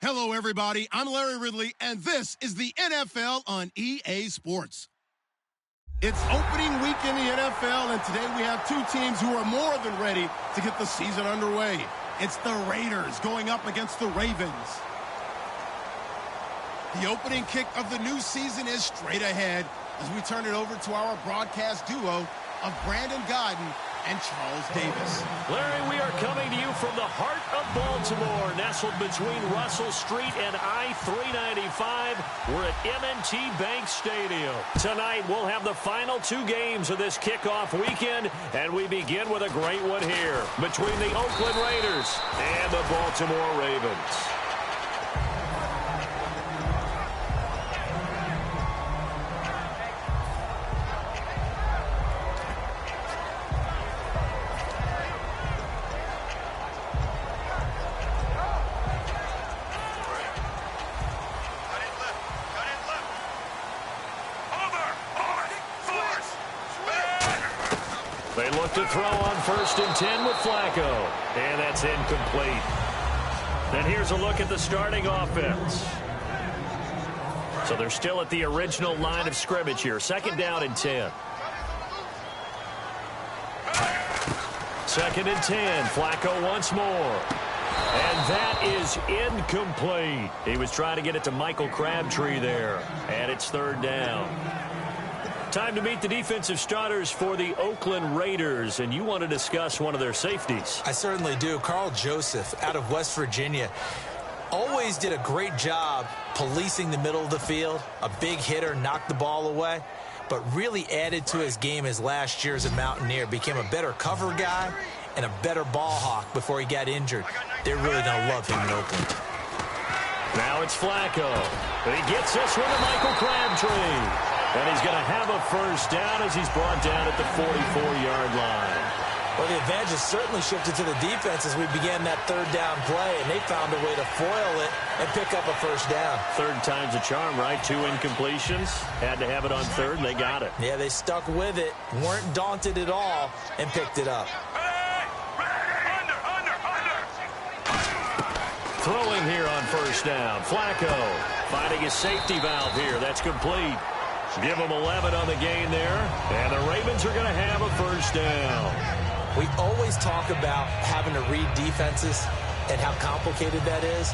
Hello, everybody. I'm Larry Ridley, and this is the NFL on EA Sports. It's opening week in the NFL, and today we have two teams who are more than ready to get the season underway. It's the Raiders going up against the Ravens. The opening kick of the new season is straight ahead as we turn it over to our broadcast duo of Brandon Godden and Charles Davis. Larry, we are coming to you from the heart of Baltimore, nestled between Russell Street and I-395. We're at M&T Bank Stadium. Tonight, we'll have the final two games of this kickoff weekend, and we begin with a great one here between the Oakland Raiders and the Baltimore Ravens. They look to throw on 1st and 10 with Flacco, and that's incomplete. And here's a look at the starting offense. So they're still at the original line of scrimmage here. 2nd down and 10. 2nd and 10. Flacco once more. And that is incomplete. He was trying to get it to Michael Crabtree there. And it's 3rd down. Time to meet the defensive starters for the Oakland Raiders, and you want to discuss one of their safeties. I certainly do. Carl Joseph out of West Virginia always did a great job policing the middle of the field. A big hitter, knocked the ball away, but really added to his game his last year as a Mountaineer. Became a better cover guy and a better ball hawk before he got injured. They're really going to love him in Oakland. Now it's Flacco. He gets this one to Michael Crabtree. And he's going to have a 1st down as he's brought down at the 44-yard line. Well, the advantage has certainly shifted to the defense as we began that 3rd down play, and they found a way to foil it and pick up a 1st down. 3rd time's a charm, right? 2 incompletions. Had to have it on 3rd, and they got it. Yeah, they stuck with it, weren't daunted at all, and picked it up. Throwing here on 1st down. Flacco finding his safety valve here. That's complete. Give them 11 on the gain there, and the Ravens are going to have a 1st down. We always talk about having to read defenses and how complicated that is.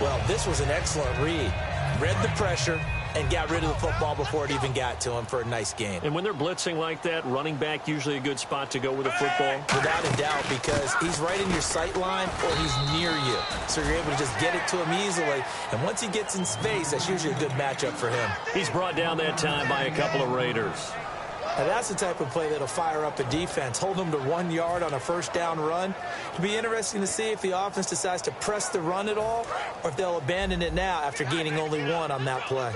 Well, this was an excellent read. Read the pressure and got rid of the football before it even got to him for a nice gain. And when they're blitzing like that, running back usually a good spot to go with the football? Without a doubt, because he's right in your sight line or he's near you. So you're able to just get it to him easily. And once he gets in space, that's usually a good matchup for him. He's brought down that time by a couple of Raiders. Now that's the type of play that'll fire up a defense. Hold them to 1 yard on a 1st down run. It'll be interesting to see if the offense decides to press the run at all or if they'll abandon it now after gaining only 1 on that play.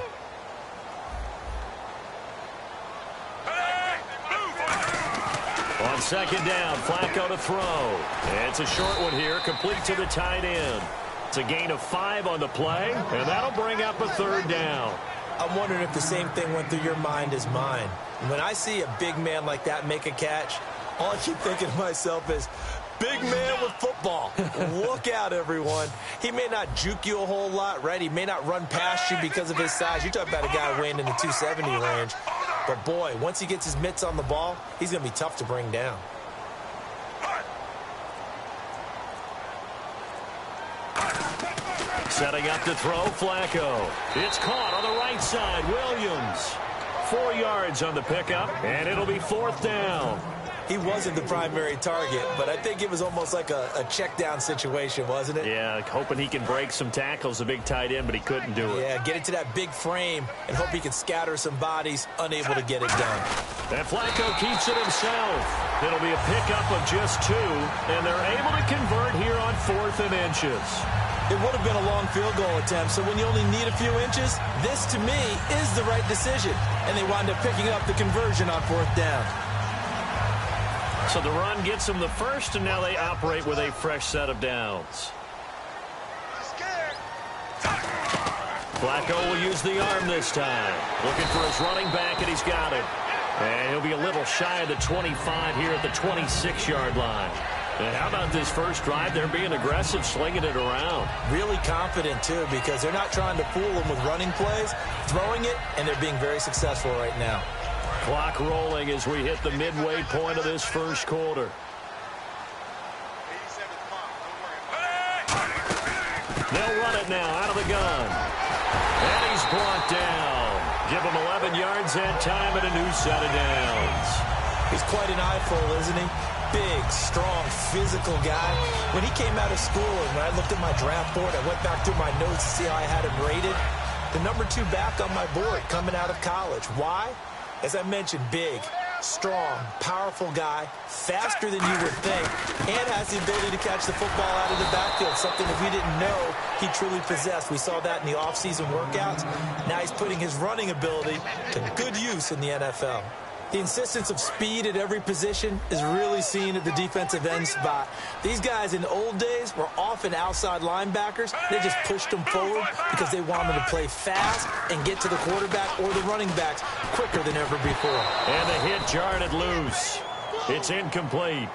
On 2nd down, Flacco to throw. It's a short one here, complete to the tight end. It's a gain of 5 on the play, and that'll bring up a 3rd down. I'm wondering if the same thing went through your mind as mine. When I see a big man like that make a catch, all I keep thinking to myself is, big man with football. Look out, everyone. He may not juke you a whole lot, right? He may not run past you because of his size. You're talking about a guy weighing in the 270 range. But, boy, once he gets his mitts on the ball, he's going to be tough to bring down. Setting up to throw, Flacco. It's caught on the right side. Williams. 4 yards on the pickup, and it'll be 4th down. He wasn't the primary target, but I think it was almost like a check down situation, wasn't it? Yeah, hoping he can break some tackles, a big tight end, but he couldn't do it. Yeah, get it to that big frame and hope he can scatter some bodies, unable to get it done. And Flacco keeps it himself. It'll be a pickup of just 2, and they're able to convert here on 4th and inches. It would have been a long field goal attempt, so when you only need a few inches, this, to me, is the right decision. And they wind up picking up the conversion on 4th down. So the run gets them the 1st, and now they operate with a fresh set of downs. Flacco will use the arm this time. Looking for his running back, and he's got it. And he'll be a little shy of the 25 here at the 26-yard line. And how about this first drive? They're being aggressive, slinging it around. Really confident, too, because they're not trying to fool them with running plays, throwing it, and they're being very successful right now. Clock rolling as we hit the midway point of this first quarter. They'll run it now out of the gun. And he's brought down. Give him 11 yards that time and a new set of downs. He's quite an eyeful, isn't he? Big, strong, physical guy. When he came out of school and when I looked at my draft board, I went back through my notes to see how I had him rated. The number 2 back on my board coming out of college. Why? As I mentioned, big, strong, powerful guy, faster than you would think, and has the ability to catch the football out of the backfield, something that we didn't know he truly possessed. We saw that in the offseason workouts. Now he's putting his running ability to good use in the NFL. The insistence of speed at every position is really seen at the defensive end spot. These guys in the old days were often outside linebackers. They just pushed them forward because they wanted to play fast and get to the quarterback or the running backs quicker than ever before. And the hit jarred it loose. It's incomplete.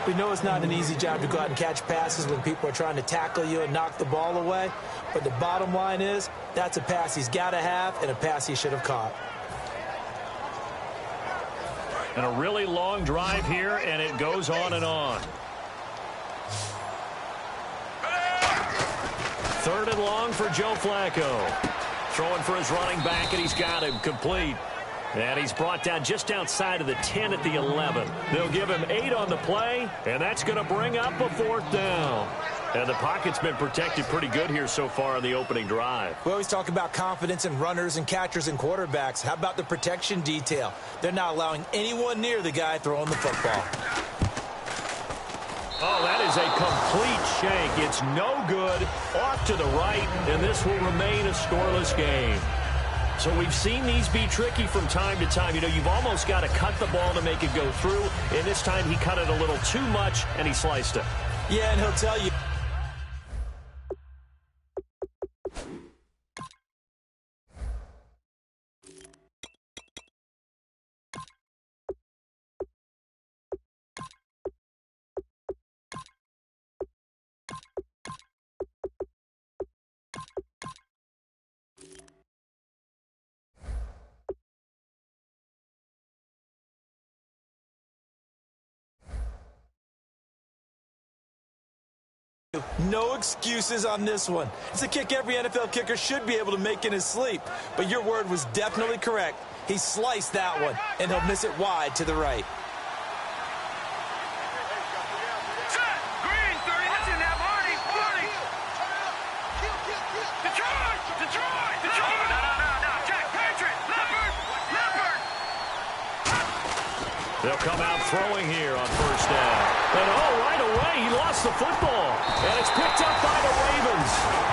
We know it's not an easy job to go out and catch passes when people are trying to tackle you and knock the ball away. But the bottom line is that's a pass he's got to have and a pass he should have caught. And a really long drive here, and it goes on and on. 3rd and long for Joe Flacco. Throwing for his running back, and he's got him complete. And he's brought down just outside of the 10 at the 11. They'll give him 8 on the play, and that's going to bring up a 4th down. And the pocket's been protected pretty good here so far in the opening drive. We always talk about confidence in runners and catchers and quarterbacks. How about the protection detail? They're not allowing anyone near the guy throwing the football. Oh, that is a complete shank. It's no good. Off to the right, and this will remain a scoreless game. So we've seen these be tricky from time to time. You know, you've almost got to cut the ball to make it go through. And this time he cut it a little too much, and he sliced it. Yeah, and he'll tell you. No excuses on this one. It's a kick every NFL kicker should be able to make in his sleep. But your word was definitely correct. He sliced that one, and he'll miss it wide to the right. They'll come out throwing here on 1st down. And right away, he lost the football. And it's picked up by the Ravens.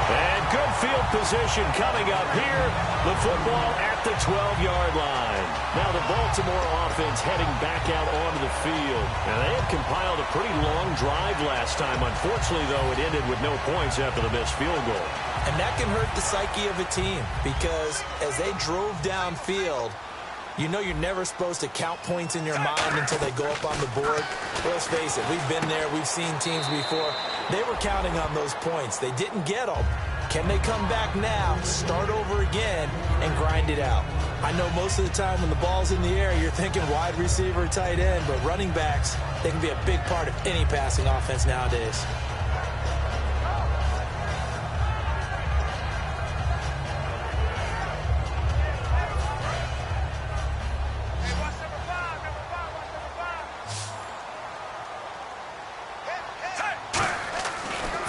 And good field position coming up here. The football at the 12-yard line. Now the Baltimore offense heading back out onto the field. And they had compiled a pretty long drive last time. Unfortunately, though, it ended with no points after the missed field goal. And that can hurt the psyche of a team because as they drove downfield, you know you're never supposed to count points in your mind until they go up on the board. Well, let's face it, we've been there. We've seen teams before. They were counting on those points. They didn't get them. Can they come back now, start over again, and grind it out? I know most of the time when the ball's in the air, you're thinking wide receiver, tight end, but running backs, they can be a big part of any passing offense nowadays.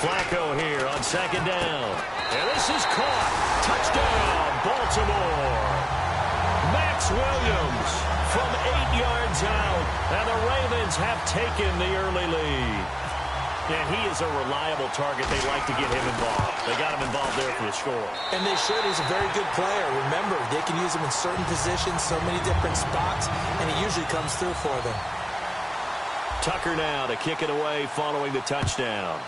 Flacco here on 2nd down. And this is caught. Touchdown, Baltimore. Max Williams from 8 yards out. And the Ravens have taken the early lead. And he is a reliable target. They like to get him involved. They got him involved there for the score. And they should. He's a very good player. Remember, they can use him in certain positions, so many different spots, and he usually comes through for them. Tucker now to kick it away following the touchdown.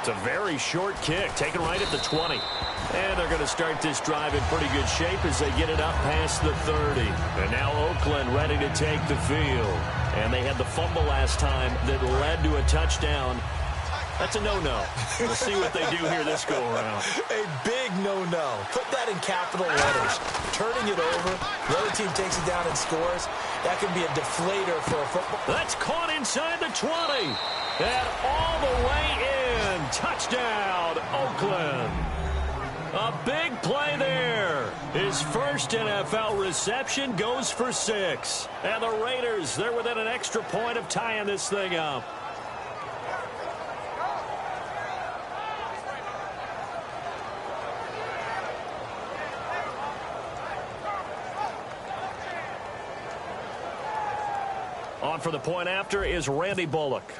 It's a very short kick, taken right at the 20. And they're going to start this drive in pretty good shape as they get it up past the 30. And now Oakland ready to take the field. And they had the fumble last time that led to a touchdown. That's a no-no. We'll see what they do here this go-around. A big no-no. Put that in capital letters. Turning it over, the other team takes it down and scores. That can be a deflator for a football. That's caught inside the 20. And all the way in. Touchdown, Oakland. A big play there. His first NFL reception goes for 6. And the Raiders, they're within an extra point of tying this thing up. On for the point after is Randy Bullock.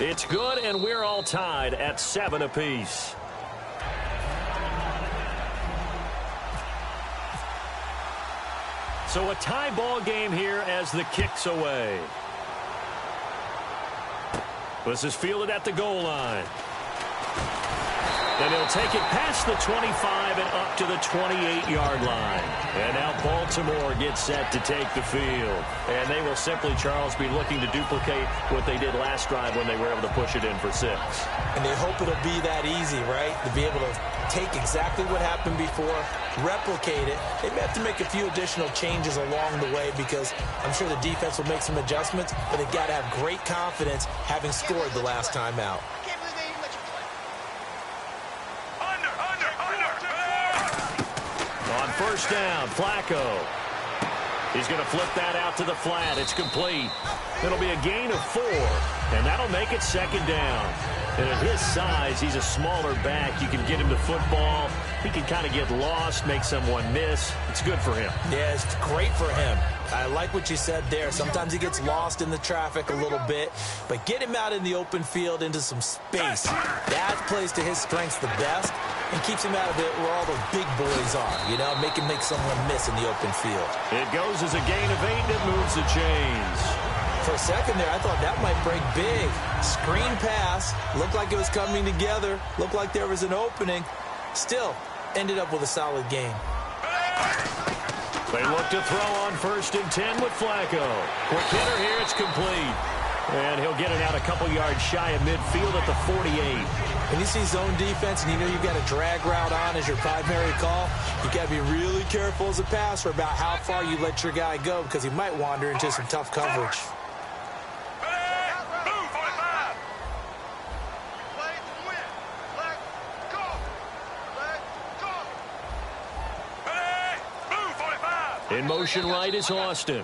It's good, and we're all tied at 7 apiece. So a tie ball game here as the kick's away. This is fielded at the goal line. And he'll take it past the 25 and up to the 28-yard line. And now Baltimore gets set to take the field. And they will simply, Charles, be looking to duplicate what they did last drive when they were able to push it in for 6. And they hope it'll be that easy, right? To be able to take exactly what happened before, replicate it. They may have to make a few additional changes along the way because I'm sure the defense will make some adjustments, but they've got to have great confidence having scored the last time out. First down, Flacco. He's going to flip that out to the flat. It's complete. It'll be a gain of 4, and that'll make it second down. And at his size, he's a smaller back. You can get him to football. He can kind of get lost, make someone miss. It's good for him. Yeah, it's great for him. I like what you said there. Sometimes he gets lost in the traffic a little bit, but get him out in the open field into some space. That plays to his strengths the best and keeps him out of it where all those big boys are, you know, make him make someone miss in the open field. It goes as a gain of 8, and it moves the chains. For a second there, I thought that might break big. Screen pass, looked like it was coming together, looked like there was an opening. Still, ended up with a solid game. They look to throw on 1st and 10 with Flacco. Quick hitter here, it's complete. And he'll get it out a couple yards shy of midfield at the 48. When you see zone defense and you know you've got a drag route on as your primary call, you got to be really careful as a passer about how far you let your guy go because he might wander into some tough coverage. In motion right is Austin.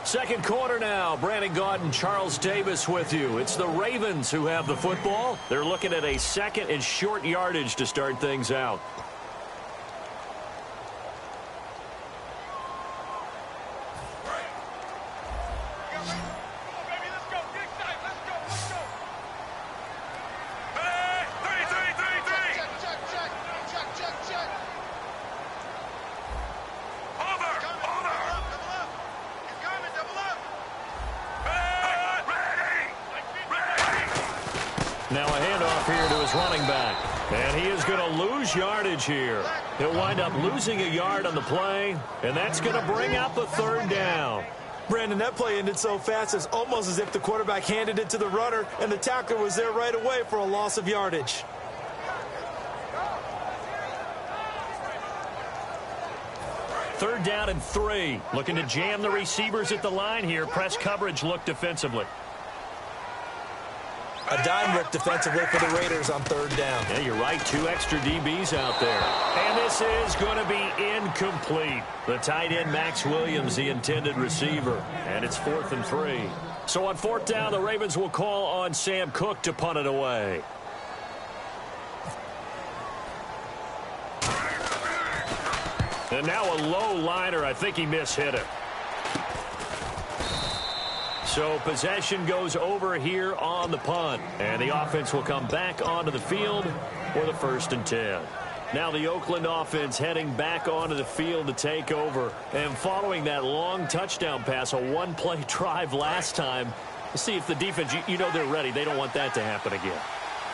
Second quarter now. Brandon Gaudin, Charles Davis with you. It's the Ravens who have the football. They're looking at a 2nd and short yardage to start things out. Now a handoff here to his running back. And he is going to lose yardage here. He'll wind up losing a yard on the play, and that's going to bring out the 3rd down. Brandon, that play ended so fast, it's almost as if the quarterback handed it to the runner, and the tackler was there right away for a loss of yardage. Third down and 3. Looking to jam the receivers at the line here. Press coverage look defensively. A dime rip defensively for the Raiders on 3rd down. Yeah, you're right. 2 extra DBs out there. And this is going to be incomplete. The tight end, Max Williams, the intended receiver. And it's 4th and 3. So on 4th down, the Ravens will call on Sam Cook to punt it away. And now a low liner. I think he mishit it. So possession goes over here on the punt. And the offense will come back onto the field for the 1st and 10. Now the Oakland offense heading back onto the field to take over. And following that long touchdown pass, a 1-play drive last time, See if the defense, you know they're ready. They don't want that to happen again.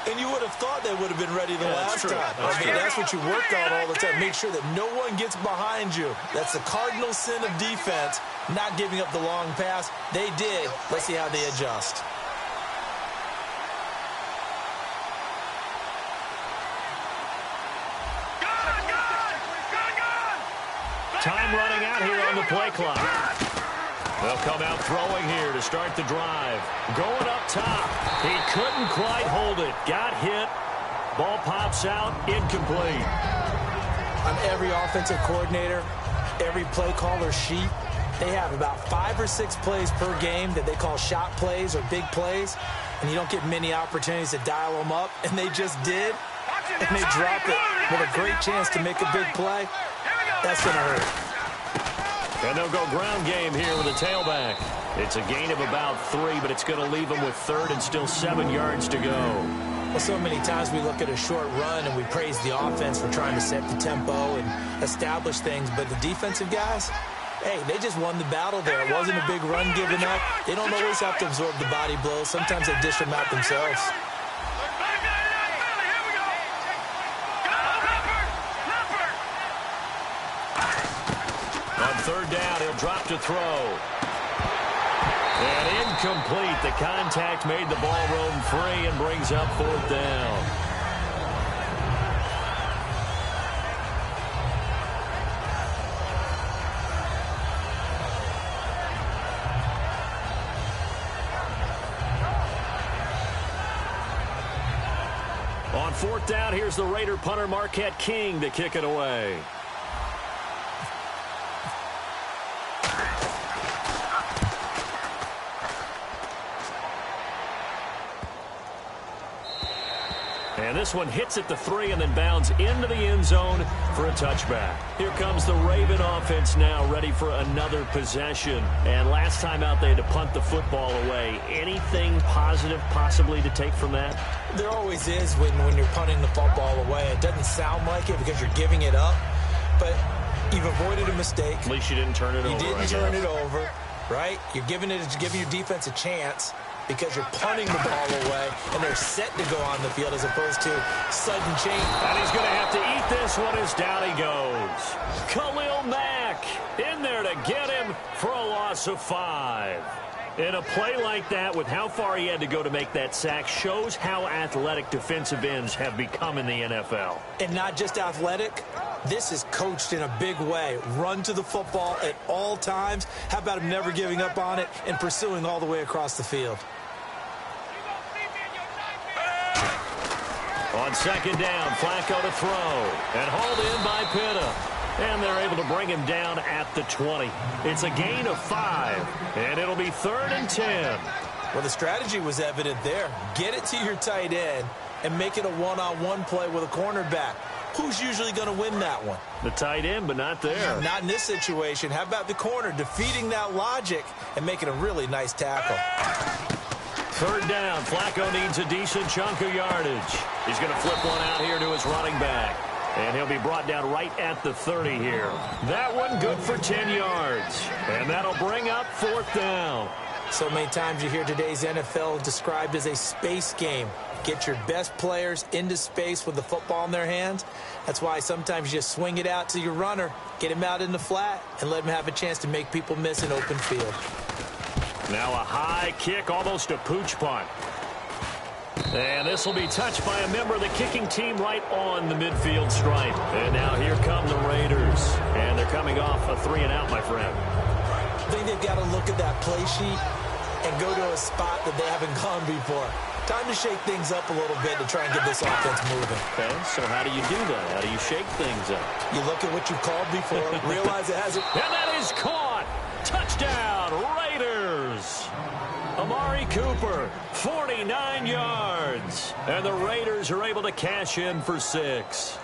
And you would have thought they would have been ready the last time. That's what you work on all the time. Make sure that no one gets behind you. That's the cardinal sin of defense, not giving up the long pass. They did. Let's see how they adjust. Time running out here on the play clock. They'll come out throwing here to start the drive. Going up top. He couldn't quite hold it. Got hit. Ball pops out. Incomplete. On every offensive coordinator, every play caller sheet, they have about 5 or 6 plays per game that they call shot plays or big plays, and you don't get many opportunities to dial them up, and they just did, and they drop it with a great chance to make a big play. That's going to hurt. And they'll go ground game here with a tailback. It's a gain of about 3, but it's going to leave them with 3rd and still 7 yards to go. Well, so many times we look at a short run and we praise the offense for trying to set the tempo and establish things, but the defensive guys, hey, they just won the battle there. It wasn't a big run given up. They don't always have to absorb the body blows. Sometimes they dish them out themselves. On 3rd down, he'll drop to throw. And incomplete. The contact made the ball roam free and brings up 4th down. On 4th down, here's the Raider punter Marquette King to kick it away. And this one hits at the 3 and then bounds into the end zone for a touchback. Here comes the Raven offense now, ready for another possession. And last time out, they had to punt the football away. Anything positive possibly to take from that? There always is when you're punting the football away. It doesn't sound like it because you're giving it up, but you've avoided a mistake. At least you didn't turn it over. You didn't turn it over, right? You're giving your defense a chance because you're punting the ball away, and they're set to go on the field as opposed to sudden change. And he's going to have to eat this one as down he goes. Khalil Mack in there to get him for a loss of 5. In a play like that, with how far he had to go to make that sack, shows how athletic defensive ends have become in the NFL. And not just athletic. This is coached in a big way. Run to the football at all times. How about him never giving up on it and pursuing all the way across the field? On 2nd down, Flacco to throw. And hauled in by Pitta. And they're able to bring him down at the 20. It's a gain of 5. And it'll be 3rd and 10. Well, the strategy was evident there. Get it to your tight end and make it a one-on-one play with a cornerback. Who's usually going to win that one? The tight end, but not there. Not in this situation. How about the corner defeating that logic and making a really nice tackle? 3rd down, Flacco needs a decent chunk of yardage. He's going to flip one out here to his running back. And he'll be brought down right at the 30 here. That one good for 10 yards. And that'll bring up 4th down. So many times you hear today's NFL described as a space game. Get your best players into space with the football in their hands. That's why sometimes you just swing it out to your runner, get him out in the flat, and let him have a chance to make people miss an open field. Now a high kick, almost a pooch punt. And this will be touched by a member of the kicking team right on the midfield stripe. And now here come the Raiders. And they're coming off a 3-and-out, my friend. I think they've got to look at that play sheet and go to a spot that they haven't gone before. Time to shake things up a little bit to try and get this offense moving. Okay, so how do you do that? How do you shake things up? You look at what you called before, realize it hasn't. And that is caught. Touchdown, Raiders. Amari Cooper, 49 yards. And the Raiders are able to cash in for 6.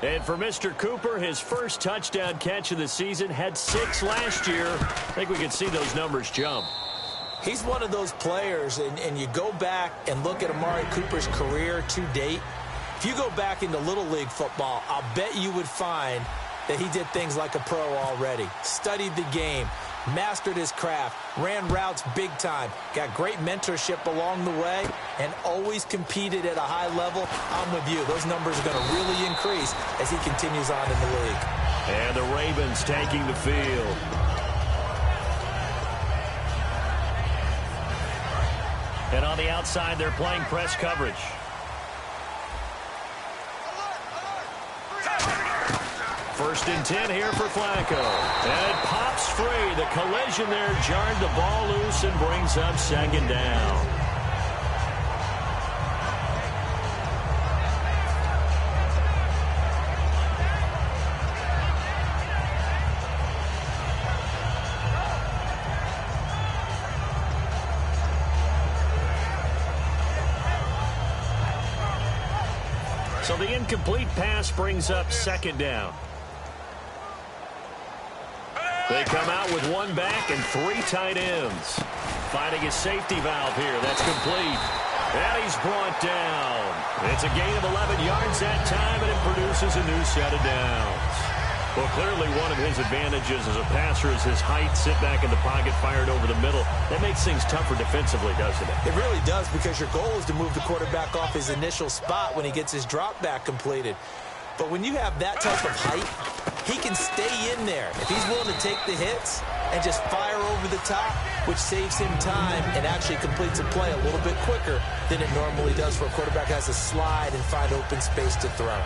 And for Mr. Cooper, his first touchdown catch of the season, had 6 last year. I think we can see those numbers jump. He's one of those players, and you go back and look at Amari Cooper's career to date. If you go back into Little League football, I'll bet you would find that he did things like a pro already. Studied the game, mastered his craft, ran routes big time, got great mentorship along the way, and always competed at a high level. I'm with you. Those numbers are going to really increase as he continues on in the league. And the Ravens taking the field. And on the outside, they're playing press coverage. First and 10 here for Flacco. And it pops free. The collision there jarred the ball loose and brings up second down. So the incomplete pass brings up second down. They come out with one back and three tight ends. Finding a safety valve here. That's complete. And he's brought down. It's a gain of 11 yards that time, and it produces a new set of downs. Well, clearly one of his advantages as a passer is his height, sit back in the pocket, fired over the middle. That makes things tougher defensively, doesn't it? It really does, because your goal is to move the quarterback off his initial spot when he gets his drop back completed. But when you have that type of height, he can stay in there if he's willing to take the hits and just fire over the top, which saves him time and actually completes a play a little bit quicker than it normally does for a quarterback who has to slide and find open space to throw.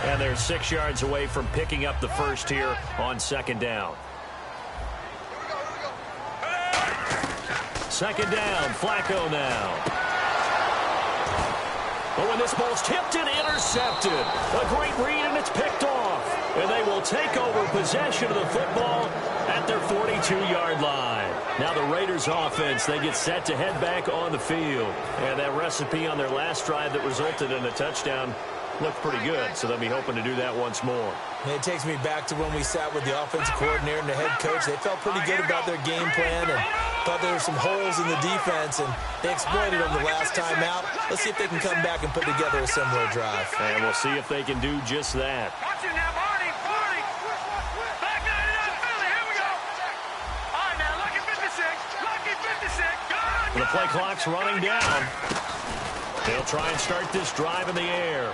And they're 6 yards away from picking up the first here on second down. Second down, Flacco now. Oh, and this ball's tipped and intercepted. A great read, and it's picked off. And they will take over possession of the football at their 42-yard line. Now the Raiders offense, they get set to head back on the field. And that recipe on their last drive that resulted in a touchdown looked pretty good, so they'll be hoping to do that once more. And it takes me back to when we sat with the offensive coordinator and the head coach. They felt pretty good about their game plan and thought there were some holes in the defense, and they exploited them the last time out. Let's see if they can come back and put together a similar drive. And we'll see if they can do just that. The play clock's running down. They'll try and start this drive in the air.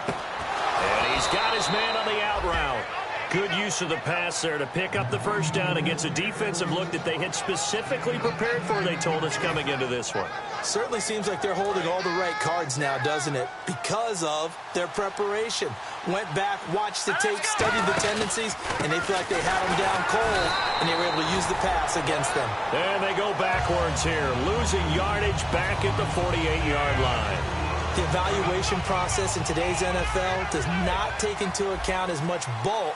And he's got his man on the out route. Good use of the pass there to pick up the first down against a defensive look that they had specifically prepared for, they told us, coming into this one. Certainly seems like they're holding all the right cards now, doesn't it? Because of their preparation. Went back, watched the tape, studied the tendencies, and they feel like they had them down cold, and they were able to use the pass against them. And they go backwards here, losing yardage back at the 48-yard line. The evaluation process in today's NFL does not take into account as much bulk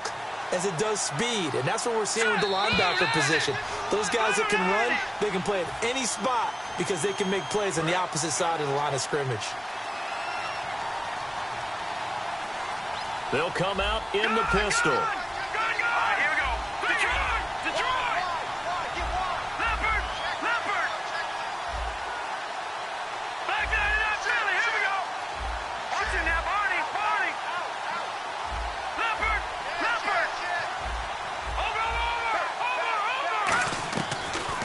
as it does speed, and that's what we're seeing with the linebacker position. Those guys that can run, they can play at any spot because they can make plays on the opposite side of the line of scrimmage. They'll come out in the pistol.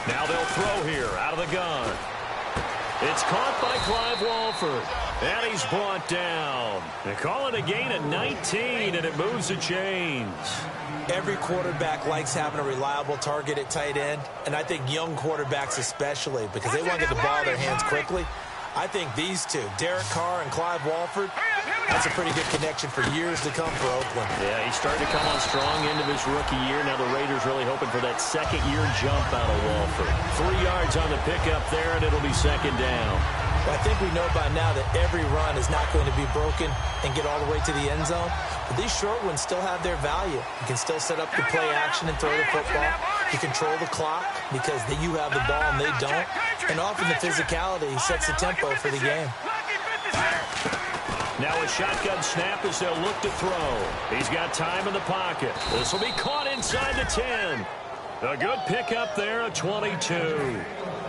Now they'll throw here out of the gun. It's caught by Clive Walford. And he's brought down. They call it a gain of 19, and it moves the chains. Every quarterback likes having a reliable target at tight end, and I think young quarterbacks especially, because they want to get the ball in their hands quickly. I think these two, Derek Carr and Clive Walford, that's a pretty good connection for years to come for Oakland. Yeah, he started to come on strong into his rookie year. Now the Raiders really hoping for that second-year jump out of Walford. 3 yards on the pickup there, and it'll be second down. Well, I think we know by now that every run is not going to be broken and get all the way to the end zone. But these short ones still have their value. You can still set up the play action and throw the football. You control the clock because you have the ball and they don't. And often the physicality sets the tempo for the game. Now a shotgun snap as they'll look to throw. He's got time in the pocket. This will be caught inside the 10. A good pickup there, a 22.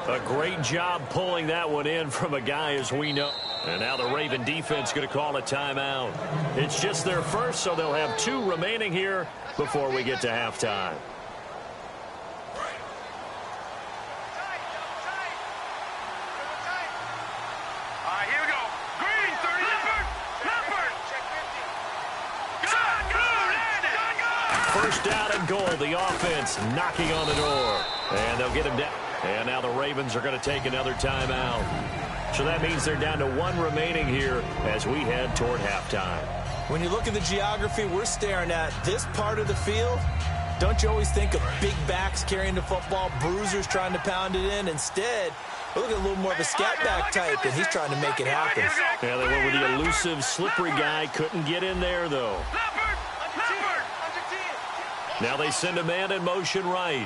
A great job pulling that one in from a guy as we know. And now the Raven defense going to call a timeout. It's just their first, so they'll have 2 remaining here before we get to halftime. First down and goal. The offense knocking on the door. And they'll get him down. And now the Ravens are going to take another timeout. So that means they're down to one remaining here as we head toward halftime. When you look at the geography we're staring at, this part of the field, don't you always think of big backs carrying the football, bruisers trying to pound it in? Instead, look at a little more of a scat back type, and he's trying to make it happen. Yeah, they went with the elusive, slippery guy. Couldn't get in there, though. Now they send a man in motion right.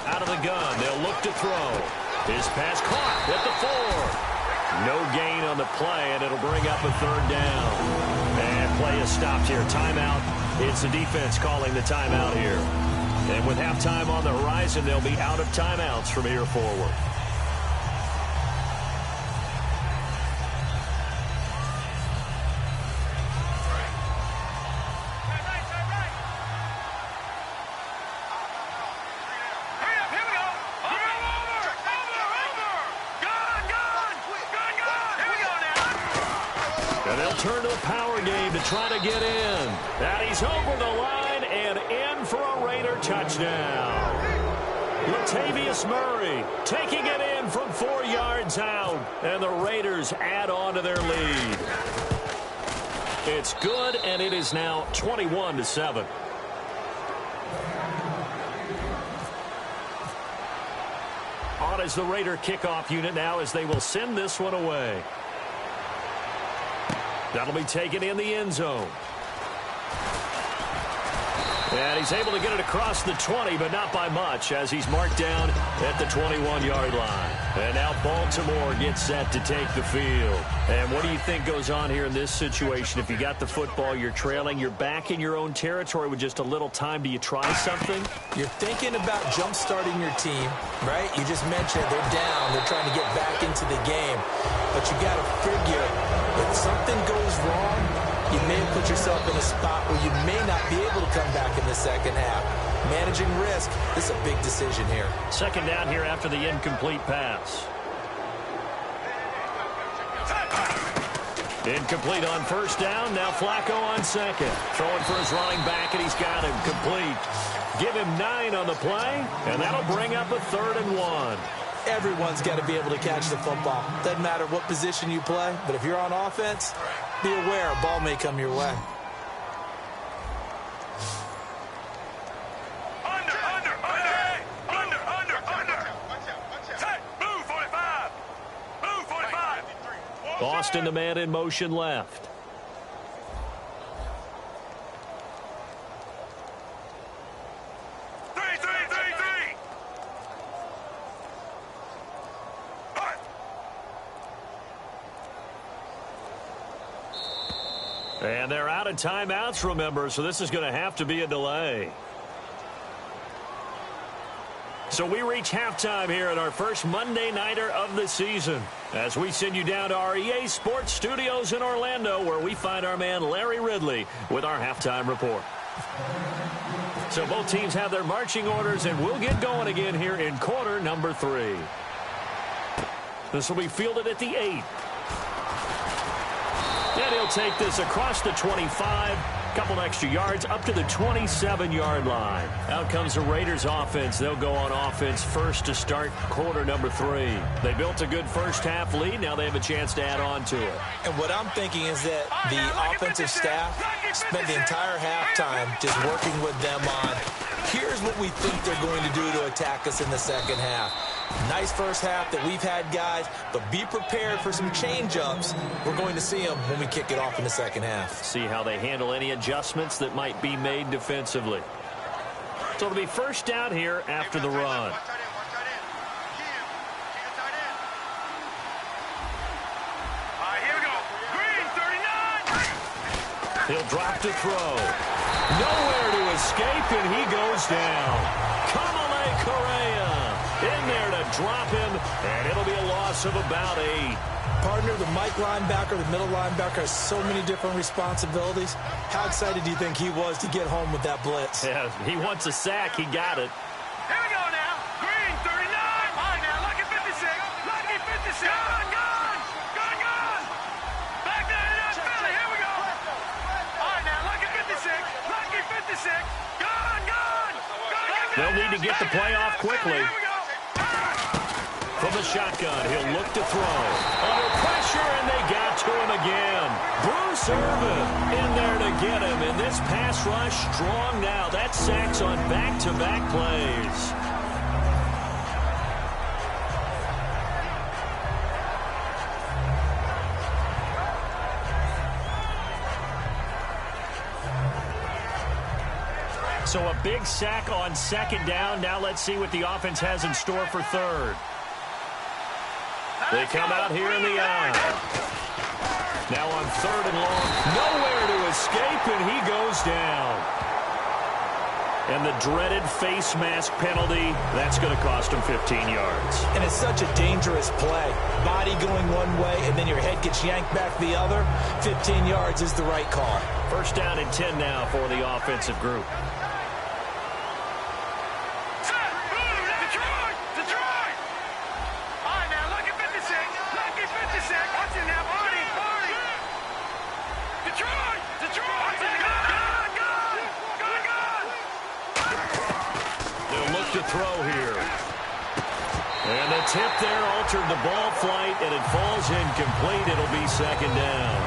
Out of the gun, they'll look to throw. His pass caught at the 4. No gain on the play, and it'll bring up a third down. And play is stopped here. Timeout. It's the defense calling the timeout here. And with halftime on the horizon, they'll be out of timeouts from here forward. Turn to the power game to try to get in. And he's over the line and in for a Raider touchdown. Latavius Murray taking it in from 4 yards out. And the Raiders add on to their lead. It's good, and it is now 21-7. On is the Raider kickoff unit now as they will send this one away. That'll be taken in the end zone. And he's able to get it across the 20, but not by much, as he's marked down at the 21-yard line. And now Baltimore gets set to take the field. And what do you think goes on here in this situation? If you got the football, you're trailing, you're back in your own territory with just a little time. Do you try something? You're thinking about jump-starting your team, right? You just mentioned they're down. They're trying to get back into the game. But you got to figure if something goes wrong, you may have put yourself in a spot where you may not be able to come back in the second half. Managing risk, this is a big decision here. Second down here after the incomplete pass. Incomplete on first down. Now Flacco on second. Throwing for his running back, and he's got him complete. Give him 9 on the play, and that'll bring up a 3rd and 1. Everyone's got to be able to catch the football. Doesn't matter what position you play, but if you're on offense, be aware a ball may come your way. Move 45. Move 45. Boston, the man in motion left. And they're out of timeouts, remember, so this is going to have to be a delay. So we reach halftime here at our first Monday Nighter of the season as we send you down to our EA Sports Studios in Orlando, where we find our man Larry Ridley with our halftime report. So both teams have their marching orders, and we'll get going again here in quarter number 3. This will be fielded at the 8. And he'll take this across the 25, couple extra yards, up to the 27-yard line. Out comes the Raiders offense. They'll go on offense first to start quarter number 3. They built a good first-half lead. Now they have a chance to add on to it. And what I'm thinking is that the offensive staff spent the entire halftime just working with them on, here's what we think they're going to do to attack us in the second half. Nice first half that we've had, guys, but be prepared for some change-ups. We're going to see them when we kick it off in the second half. See how they handle any adjustments that might be made defensively. So it'll be first down here after the run. Here we go. Green, 39. He'll drop to throw. Nowhere to escape, and he goes down. Kamale Correa in there to drop him, and it'll be a loss of about 8. Partner, the Mike linebacker, the middle linebacker, has so many different responsibilities. How excited do you think he was to get home with that blitz? Yeah, he wants a sack. He got it. Here we go now. Green, 39. All right, now, lucky 56. Lucky 56. They'll need to get the play off quickly. From the shotgun, he'll look to throw. Under pressure, and they got to him again. Bruce Irvin in there to get him. And this pass rush strong now. That's sacks on back-to-back plays. So a big sack on second down. Now let's see what the offense has in store for third. They come out here in the eye. Now on third and long. Nowhere to escape, and he goes down. And the dreaded face mask penalty, that's going to cost him 15 yards. And it's such a dangerous play. Body going one way, and then your head gets yanked back the other. 15 yards is the right call. First down and 10 now for the offensive group. Throw here. And the tip there altered the ball flight, and it falls incomplete. It'll be second down.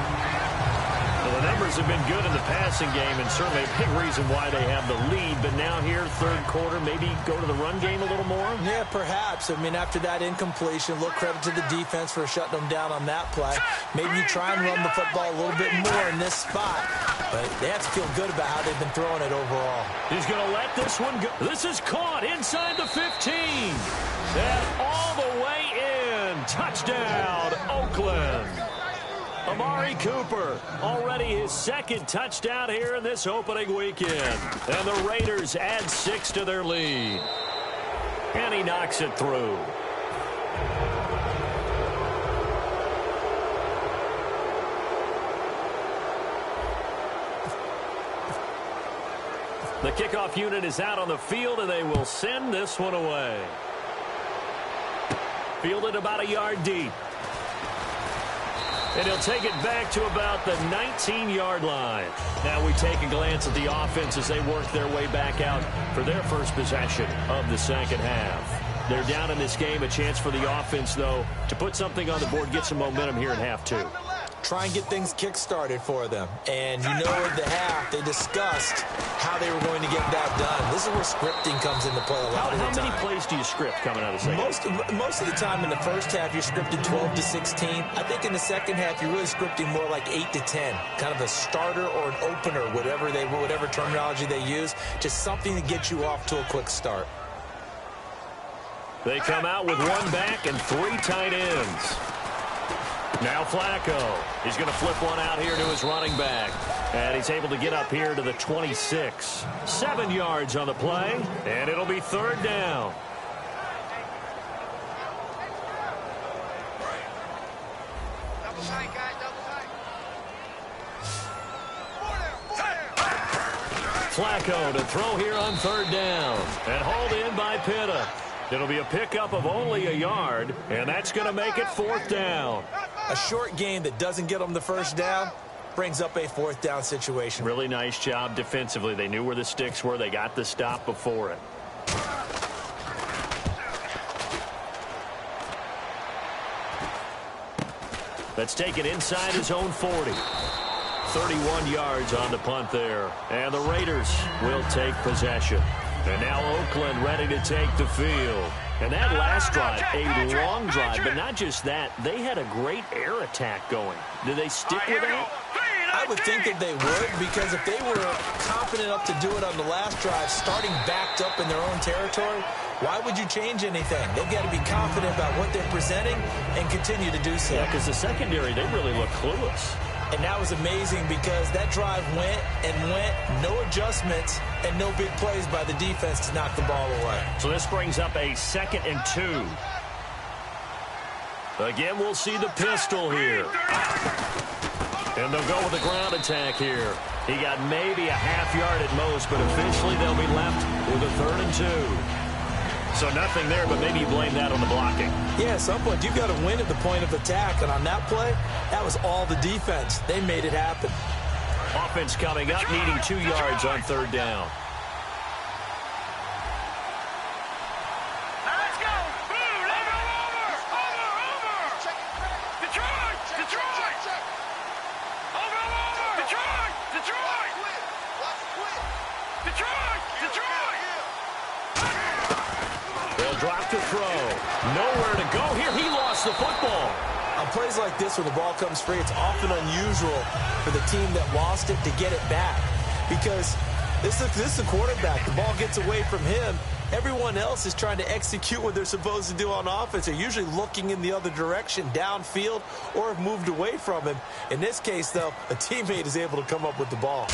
Well, the numbers have been good in the passing game, and certainly a big reason why they have the lead. But now here, third quarter, maybe go to the run game a little more? Yeah, perhaps. I mean, after that incompletion, a little credit to the defense for shutting them down on that play. Maybe you try and run the football a little bit more in this spot. But they have to feel good about how they've been throwing it overall. He's going to let this one go. This is caught inside the 15. And all the way in. Touchdown, Oakland. Amari Cooper, already his second touchdown here in this opening weekend. And the Raiders add 6 to their lead. And he knocks it through. The kickoff unit is out on the field, and they will send this one away. Fielded about a yard deep. And he'll take it back to about the 19-yard line. Now we take a glance at the offense as they work their way back out for their first possession of the second half. They're down in this game. A chance for the offense, though, to put something on the board, get some momentum here in half two. Try and get things kick-started for them. And you know at the half, they discussed how they were going to get that done. This is where scripting comes into play a lot of the time. How many plays do you script coming out of the second? Most of the time in the first half, you're scripted 12 to 16. I think in the second half, you're really scripting more like 8 to 10. Kind of a starter or an opener, whatever terminology they use. Just something to get you off to a quick start. They come out with one back and 3 tight ends. Now Flacco. He's going to flip one out here to his running back. And he's able to get up here to the 26. 7 yards on the play. And it'll be third down. Flacco to throw here on third down. And hauled in by Pitta. It'll be a pickup of only a yard, and that's going to make it fourth down. A short game that doesn't get them the first down brings up a fourth down situation. Really nice job defensively. They knew where the sticks were. They got the stop before it. Let's take it inside his own 40. 31 yards on the punt there. And the Raiders will take possession. And now Oakland ready to take the field. And that last drive, a long drive, but not just that. They had a great air attack going. Did they stick with that? I would think that they would, because if they were confident enough to do it on the last drive, starting backed up in their own territory, why would you change anything? They've got to be confident about what they're presenting and continue to do so. Yeah, because the secondary, they really look clueless. And that was amazing because that drive went and went, no adjustments, and no big plays by the defense to knock the ball away. So this brings up a 2nd and 2. Again, we'll see the pistol here. And they'll go with the ground attack here. He got maybe a half yard at most, but officially they'll be left with a 3rd and 2. So nothing there, but maybe you blame that on the blocking. Yeah, at some point, you've got to win at the point of attack. And on that play, that was all the defense. They made it happen. Offense coming up, needing 2 yards on third down. Detroit! Detroit! They'll drop to throw. Nowhere to go here. He lost the football. On plays like this, when the ball comes free, it's often unusual for the team that lost it to get it back. Because this is the quarterback. The ball gets away from him. Everyone else is trying to execute what they're supposed to do on offense. They're usually looking in the other direction, downfield, or have moved away from him. In this case, though, a teammate is able to come up with the ball.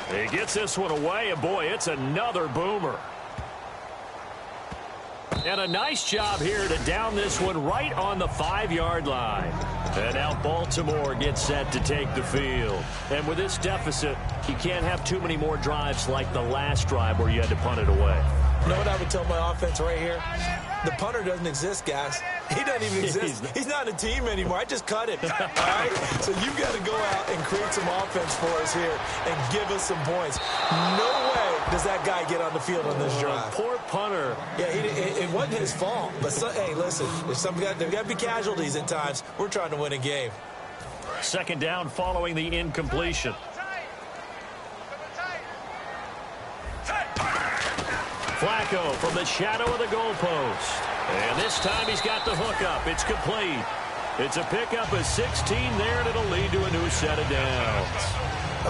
He gets this one away, and boy, it's another boomer. And a nice job here to down this one right on the 5-yard line. And now Baltimore gets set to take the field. And with this deficit, you can't have too many more drives like the last drive where you had to punt it away. You know what I would tell my offense right here? The punter doesn't exist, guys. He doesn't even exist. He's not a team anymore. I just cut him. All right? So you've got to go out and create some offense for us here and give us some points. No way does that guy get on the field on this drive. Poor punter. Yeah, it wasn't his fault. But, hey, listen, there's got to be casualties at times. We're trying to win a game. Second down following the incompletion. Flacco from the shadow of the goalpost. And this time he's got the hook up. It's complete. It's a pickup of 16 there, and it'll lead to a new set of downs.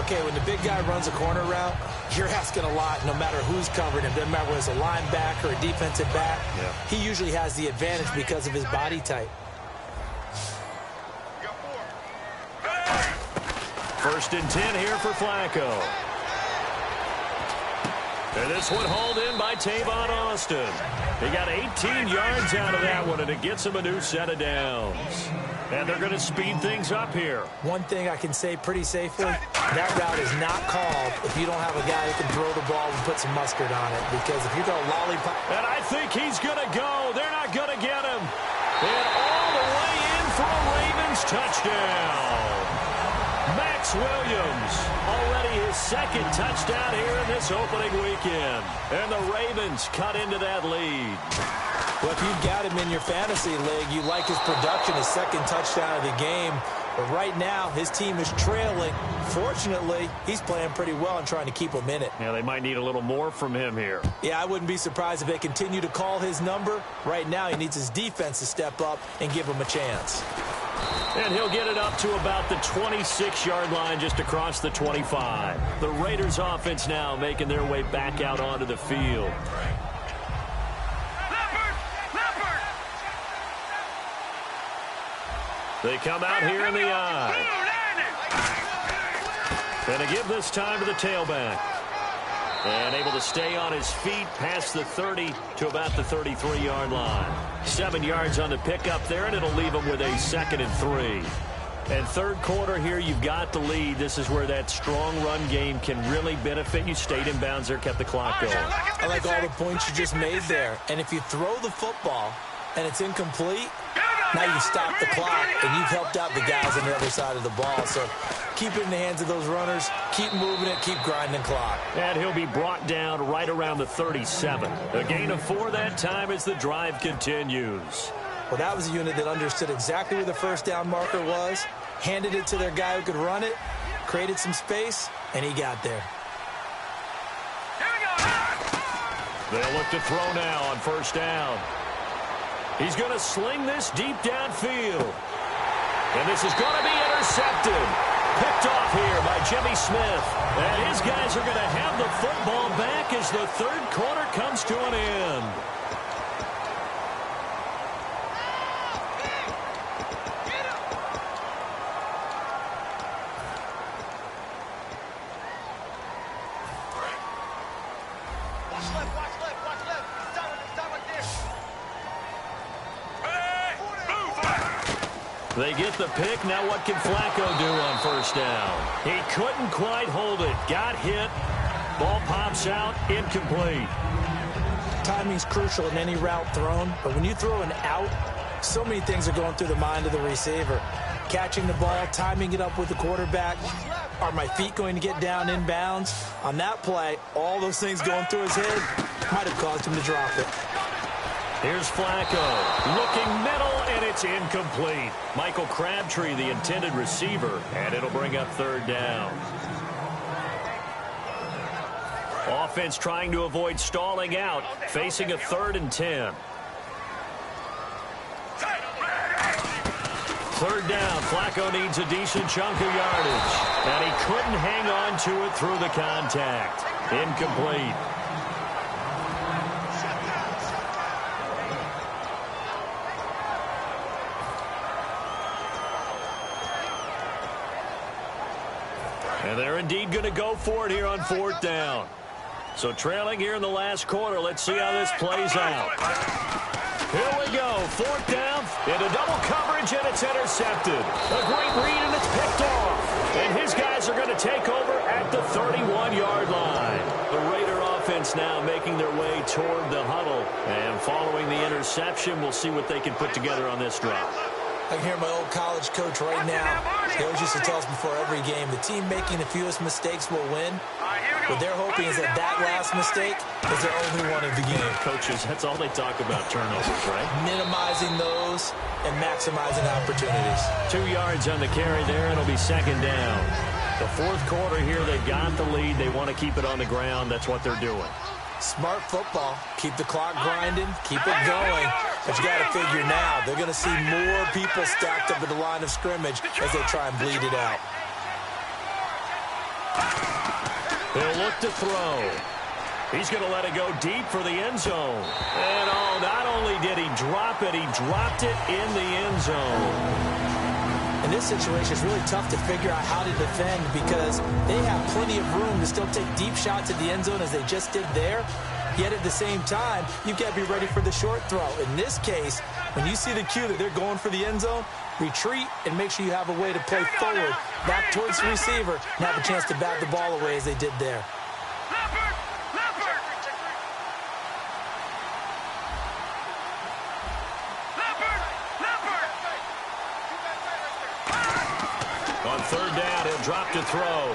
Okay, when the big guy runs a corner route, you're asking a lot no matter who's covering him. Doesn't matter whether it's a linebacker or a defensive back. Yeah. He usually has the advantage because of his body type. First and 10 here for Flacco. And this one hauled in by Tavon Austin. He got 18 yards out of that one, and it gets him a new set of downs. And they're going to speed things up here. One thing I can say pretty safely, that route is not called if you don't have a guy who can throw the ball and put some mustard on it. Because if you're going to lollipop... And I think he's going to go. They're not going to get him. And all the way in for a Ravens touchdown. Max Williams, already his second touchdown here in this opening weekend. And the Ravens cut into that lead. Well, if you've got him in your fantasy league, you like his production, his second touchdown of the game. But right now, his team is trailing. Fortunately, he's playing pretty well and trying to keep him in it. Yeah, they might need a little more from him here. Yeah, I wouldn't be surprised if they continue to call his number. Right now, he needs his defense to step up and give him a chance. And he'll get it up to about the 26-yard line, just across the 25. The Raiders offense now making their way back out onto the field. They come out here in the eye. And to give this time to the tailback. And able to stay on his feet past the 30 to about the 33-yard line. 7 yards on the pickup there, and it'll leave him with a 2nd and 3. And third quarter here, you've got the lead. This is where that strong run game can really benefit you. Stayed in bounds there, kept the clock going. I like all the points you just made there. And if you throw the football and it's incomplete, now you stop the clock, and you've helped out the guys on the other side of the ball. So keep it in the hands of those runners. Keep moving it. Keep grinding clock. And he'll be brought down right around the 37. A gain of 4 that time as the drive continues. Well, that was a unit that understood exactly where the first down marker was, handed it to their guy who could run it, created some space, and he got there. They'll look to throw now on first down. He's going to sling this deep downfield. And this is going to be intercepted. Picked off here by Jimmy Smith. And his guys are going to have the football back as the third quarter comes to an end. They get the pick. Now what can Flacco do on first down? He couldn't quite hold it. Got hit. Ball pops out. Incomplete. Timing's crucial in any route thrown, but when you throw an out, so many things are going through the mind of the receiver. Catching the ball, timing it up with the quarterback. Are my feet going to get down in bounds? On that play, all those things going through his head might have caused him to drop it. Here's Flacco, looking middle, and it's incomplete. Michael Crabtree, the intended receiver, and it'll bring up third down. Offense trying to avoid stalling out, facing a 3rd and 10. 3rd down, Flacco needs a decent chunk of yardage. And he couldn't hang on to it through the contact. Incomplete. And they're indeed going to go for it here on 4th down. So trailing here in the last quarter. Let's see how this plays out. Here we go. 4th down into double coverage, and it's intercepted. A great read, and it's picked off. And his guys are going to take over at the 31-yard line. The Raider offense now making their way toward the huddle. And following the interception, we'll see what they can put together on this drive. I can hear my old college coach right now. He always used to tell us before every game, the team making the fewest mistakes will win. What they're hoping is that that last mistake is their only one of the game. Coaches, that's all they talk about, turnovers, right? Minimizing those and maximizing opportunities. 2 yards on the carry there, and it'll be 2nd down. The 4th quarter here, they've got the lead. They want to keep it on the ground. That's what they're doing. Smart football. Keep the clock grinding. Keep it going. But you got to figure now, they're going to see more people stacked up at the line of scrimmage as they try and bleed it out. He'll look to throw. He's going to let it go deep for the end zone. And oh, not only did he drop it, he dropped it in the end zone. In this situation, it's really tough to figure out how to defend because they have plenty of room to still take deep shots at the end zone as they just did there. Yet at the same time, you've got to be ready for the short throw. In this case, when you see the cue that they're going for the end zone, retreat and make sure you have a way to play forward, back towards the receiver, and have a chance to bat the ball away as they did there. On 3rd down, he'll drop to throw.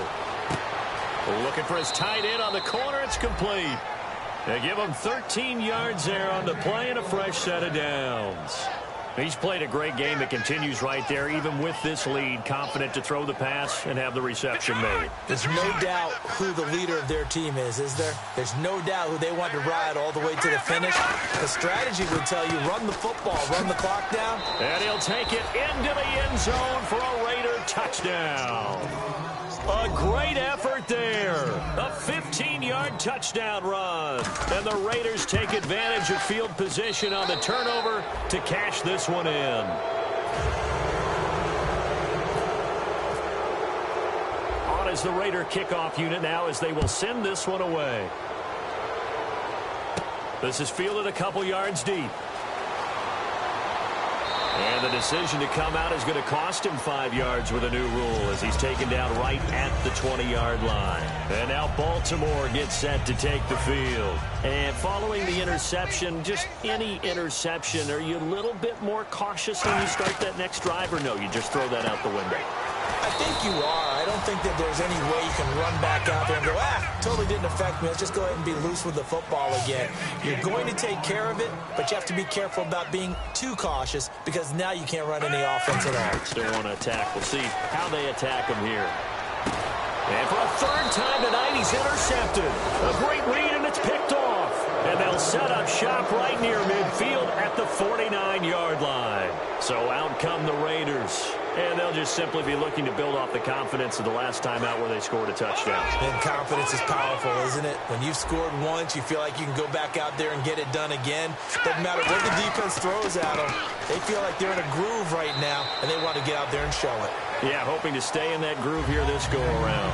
Looking for his tight end on the corner. It's complete. They give him 13 yards there on the play and a fresh set of downs. He's played a great game. It continues right there, even with this lead, confident to throw the pass and have the reception made. There's no doubt who the leader of their team is there? There's no doubt who they want to ride all the way to the finish. The strategy would tell you, run the football, run the clock down. And he'll take it into the end zone for a Raider touchdown. A great effort there. A 15-yard touchdown run. And the Raiders take advantage of field position on the turnover to cash this one in. On is the Raider kickoff unit now as they will send this one away. This is fielded a couple yards deep. And the decision to come out is going to cost him 5 yards with a new rule as he's taken down right at the 20-yard line. And now Baltimore gets set to take the field. And following the interception, just any interception, are you a little bit more cautious when you start that next drive, or no, you just throw that out the window? I think you are. I don't think that there's any way you can run back out there and go, totally didn't affect me. Let's just go ahead and be loose with the football again. You're going to take care of it, but you have to be careful about being too cautious because now you can't run any offense at all. Still want to attack. We'll see how they attack him here. And for a 3rd time tonight, he's intercepted. A great read, and it's picked off. And they'll set up shop right near midfield at the 49-yard line. So out come the Raiders. And they'll just simply be looking to build off the confidence of the last time out where they scored a touchdown. And confidence is powerful, isn't it? When you've scored once, you feel like you can go back out there and get it done again. Doesn't matter what the defense throws at them. They feel like they're in a groove right now, and they want to get out there and show it. Yeah, hoping to stay in that groove here this go-around.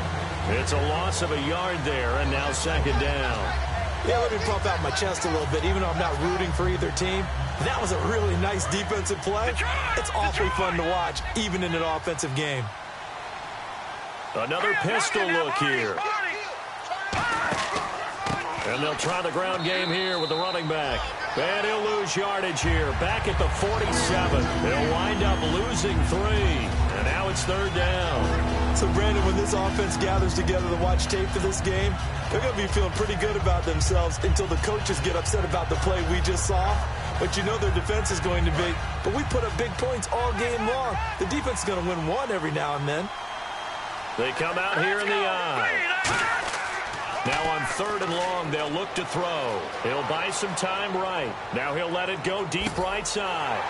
It's a loss of a yard there, and now 2nd down. Yeah, let me pump out my chest a little bit, even though I'm not rooting for either team. That was a really nice defensive play. It's awfully fun to watch, even in an offensive game. Another pistol look here. And they'll try the ground game here with the running back. And he'll lose yardage here. Back at the 47. They'll wind up losing 3. And now it's 3rd down. So, Brandon, when this offense gathers together to watch tape for this game, they're going to be feeling pretty good about themselves until the coaches get upset about the play we just saw. But you know their defense is going to be. But we put up big points all game long. The defense is going to win one every now and then. They come out here in the eye. Now on 3rd and long, they'll look to throw. He'll buy some time right. Now he'll let it go deep right side.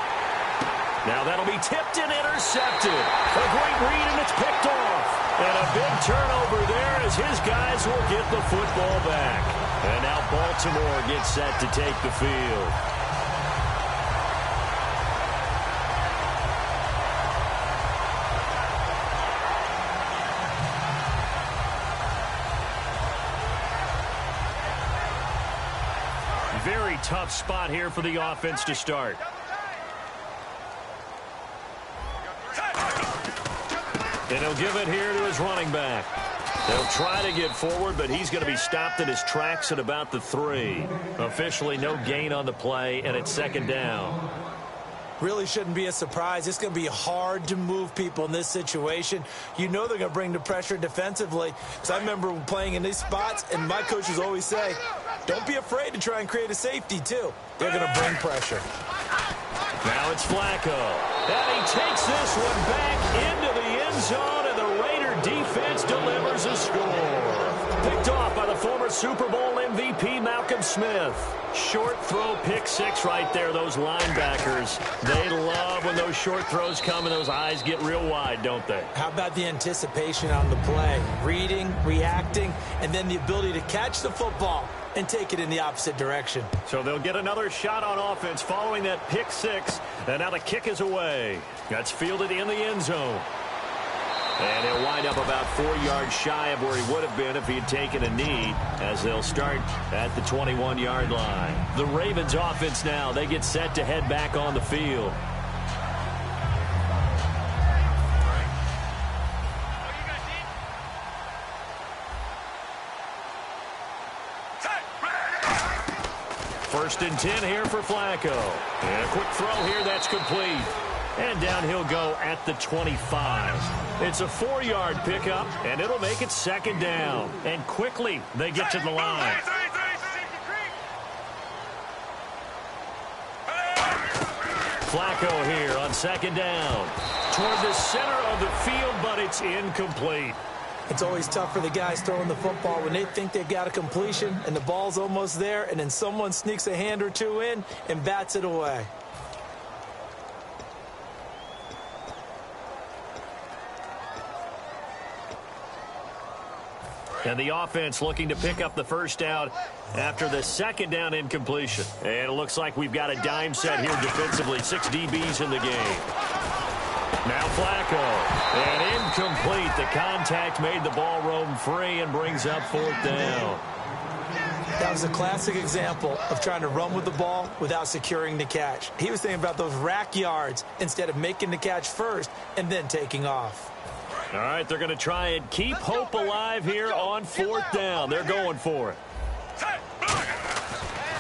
Now that'll be tipped and intercepted. A great read, and it's picked off. And a big turnover there as his guys will get the football back. And now Baltimore gets set to take the field. Very tough spot here for the offense to start. And he'll give it here to his running back. They'll try to get forward, but he's going to be stopped in his tracks at about the 3. Officially no gain on the play, and it's second down. Really shouldn't be a surprise. It's going to be hard to move people in this situation. You know they're going to bring the pressure defensively. Because I remember playing in these spots, and my coaches always say, don't be afraid to try and create a safety, too. They're going to bring pressure. Now it's Flacco. And he takes this one back into the end zone, and the Raider defense delivers a score. Picked off by the former Super Bowl MVP, Malcolm Smith. Short throw, pick 6 right there, those linebackers. They love when those short throws come and those eyes get real wide, don't they? How about the anticipation on the play? Reading, reacting, and then the ability to catch the football and take it in the opposite direction. So they'll get another shot on offense following that pick 6. And now the kick is away. That's fielded in the end zone. And he'll wind up about 4 yards shy of where he would have been if he had taken a knee, as they'll start at the 21-yard line. The Ravens offense now, they get set to head back on the field. First and 10 here for Flacco. And a quick throw here, that's complete. And down he'll go at the 25. It's a 4-yard pickup, and it'll make it second down. And quickly, they get to the line. Flacco here on second down. Toward the center of the field, but it's incomplete. It's always tough for the guys throwing the football when they think they've got a completion and the ball's almost there, and then someone sneaks a hand or two in and bats it away. And the offense looking to pick up the first down after the second down incompletion. And it looks like we've got a dime set here defensively. 6 DBs in the game. Now Flacco. And incomplete. The contact made the ball roam free and brings up 4th down. That was a classic example of trying to run with the ball without securing the catch. He was thinking about those rack yards instead of making the catch first and then taking off. All right, they're going to try and keep hope alive here on 4th down. They're going for it.